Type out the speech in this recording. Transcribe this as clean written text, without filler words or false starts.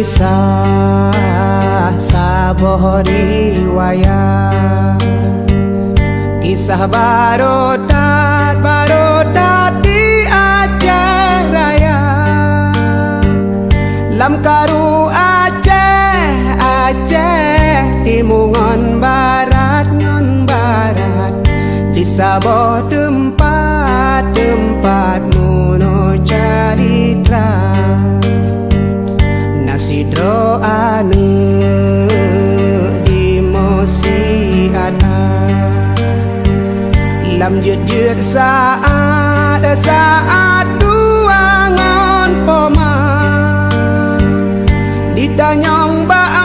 Kisah saboh riwayat, kisah barodat di Aceh Raya. Lam karu Aceh timungon barat di saboh tempat muno calitra. Nasidro ane di mosi ada, lam jut saat duangon poma di danyong ba